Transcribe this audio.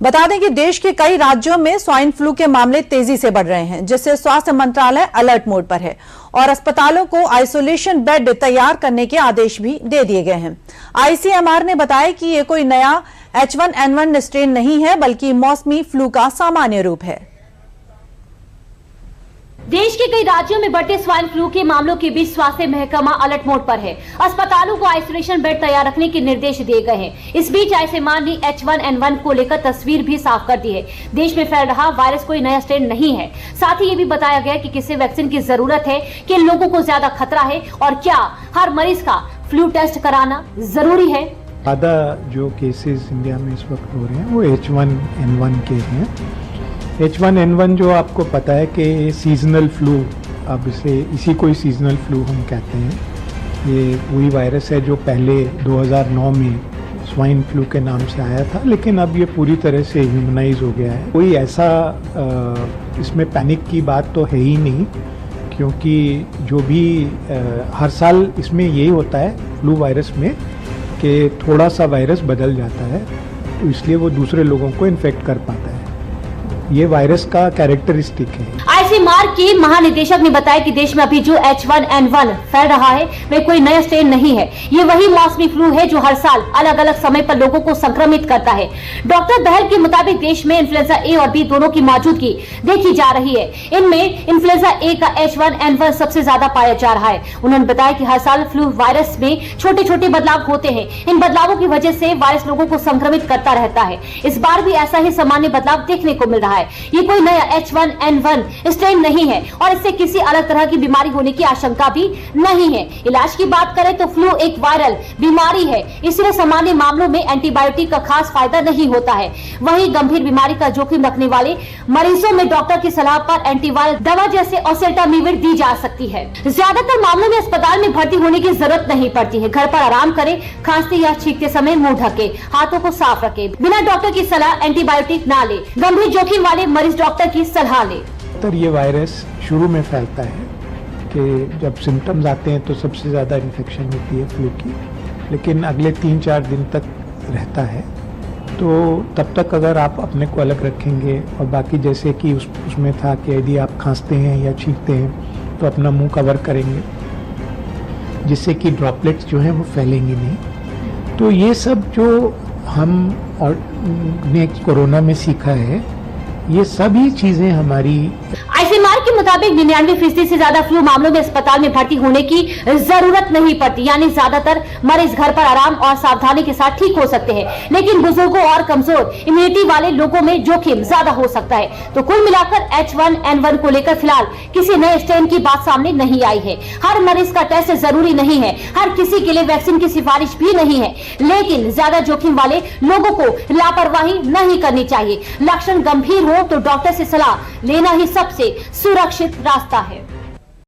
बता दें कि देश के कई राज्यों में स्वाइन फ्लू के मामले तेजी से बढ़ रहे हैं, जिससे स्वास्थ्य मंत्रालय अलर्ट मोड पर है और अस्पतालों को आइसोलेशन बेड तैयार करने के आदेश भी दे दिए गए हैं। आईसीएमआर ने बताया कि ये कोई नया H1N1 स्ट्रेन नहीं है, बल्कि मौसमी फ्लू का सामान्य रूप है। देश के कई राज्यों में बढ़ते स्वाइन फ्लू के मामलों के बीच स्वास्थ्य महकमा अलर्ट मोड पर है। अस्पतालों को आइसोलेशन बेड तैयार रखने के निर्देश दिए गए हैं। इस बीच आईसीएमआर ने H1N1 को लेकर तस्वीर भी साफ कर दी है। देश में फैल रहा वायरस कोई नया स्ट्रेन नहीं है। साथ ही ये भी बताया गया कि किसे वैक्सीन की जरूरत है, किन लोगों को ज्यादा खतरा है और क्या हर मरीज का फ्लू टेस्ट कराना जरूरी है। ज्यादा जो केसेस इंडिया में इस वक्त हो रहे हैं वो H1N1 के हैं। H1N1 जो आपको पता है कि सीजनल फ्लू, अब इसी को ही सीजनल फ्लू हम कहते हैं। ये वही वायरस है जो पहले 2009 में स्वाइन फ्लू के नाम से आया था, लेकिन अब ये पूरी तरह से ह्यूमनाइज हो गया है। कोई ऐसा इसमें पैनिक की बात तो है ही नहीं, क्योंकि जो भी हर साल इसमें यही होता है फ्लू वायरस में कि थोड़ा सा वायरस बदल जाता है, तो इसलिए वो दूसरे लोगों को इन्फेक्ट कर पाता है। ये वायरस का कैरेक्टरिस्टिक है। आईसीएमआर के महानिदेशक ने बताया कि देश में अभी जो H1N1 फैल रहा है वे कोई नया स्ट्रेन नहीं है। ये वही मौसमी फ्लू है जो हर साल अलग अलग समय पर लोगों को संक्रमित करता है। डॉक्टर बहल के मुताबिक देश में इन्फ्लुएंजा ए और बी दोनों की मौजूदगी देखी जा रही है। इनमें इन्फ्लुएंजा ए का H1N1 सबसे ज्यादा पाया जा रहा है। उन्होंने बताया कि हर साल फ्लू वायरस में छोटे छोटे बदलाव होते हैं। इन बदलावों की वजह से वायरस लोगों को संक्रमित करता रहता है। इस बार भी ऐसा ही सामान्य बदलाव देखने को मिल रहा है। ये कोई नया H1N1 स्ट्रेन नहीं है और इससे किसी अलग तरह की बीमारी होने की आशंका भी नहीं है। इलाज की बात करें तो फ्लू एक वायरल बीमारी है, इसलिए सामान्य मामलों में एंटीबायोटिक का खास फायदा नहीं होता है। वहीं गंभीर बीमारी का जोखिम रखने वाले मरीजों में डॉक्टर की सलाह पर एंटीवायरल दवा जैसे ओसेल्टामिविर दी जा सकती है। ज्यादातर मामलों में अस्पताल में भर्ती होने की जरूरत नहीं पड़ती है। घर पर आराम करें, खांसते या छींकते समय मुंह ढके, हाथों को साफ रखें, बिना डॉक्टर की सलाह एंटीबायोटिक ना ले, गंभीर जोखिम वाले मरीज डॉक्टर की सलाह ले। तो ये वायरस शुरू में फैलता है कि जब सिम्टम्स आते हैं तो सबसे ज़्यादा इन्फेक्शन होती है फ्लू की, लेकिन अगले 3-4 दिन तक रहता है। तो तब तक अगर आप अपने को अलग रखेंगे और बाकी जैसे कि उसमें था कि यदि आप खांसते हैं या छींकते हैं तो अपना मुंह कवर करेंगे, जिससे कि ड्रॉपलेट्स जो हैं वो फैलेंगे नहीं। तो ये सब जो हम और ने कोरोना में सीखा है, ये सभी चीजें हमारी आईसीएमआर के मुताबिक 99% से ज्यादा फ्लू मामलों में अस्पताल में भर्ती होने की जरूरत नहीं पड़ती, यानी ज्यादातर मरीज घर पर आराम और सावधानी के साथ ठीक हो सकते हैं। लेकिन बुजुर्गों और कमजोर इम्यूनिटी वाले लोगों में जोखिम ज्यादा हो सकता है। तो कुल मिलाकर H1N1 को लेकर फिलहाल किसी नए स्ट्रेन की बात सामने नहीं आई है। हर मरीज का टेस्ट जरूरी नहीं है, हर किसी के लिए वैक्सीन की सिफारिश भी नहीं है, लेकिन ज्यादा जोखिम वाले लोगों को लापरवाही नहीं करनी चाहिए। लक्षण गंभीर हो तो डॉक्टर से सलाह लेना ही सबसे सुरक्षित रास्ता है।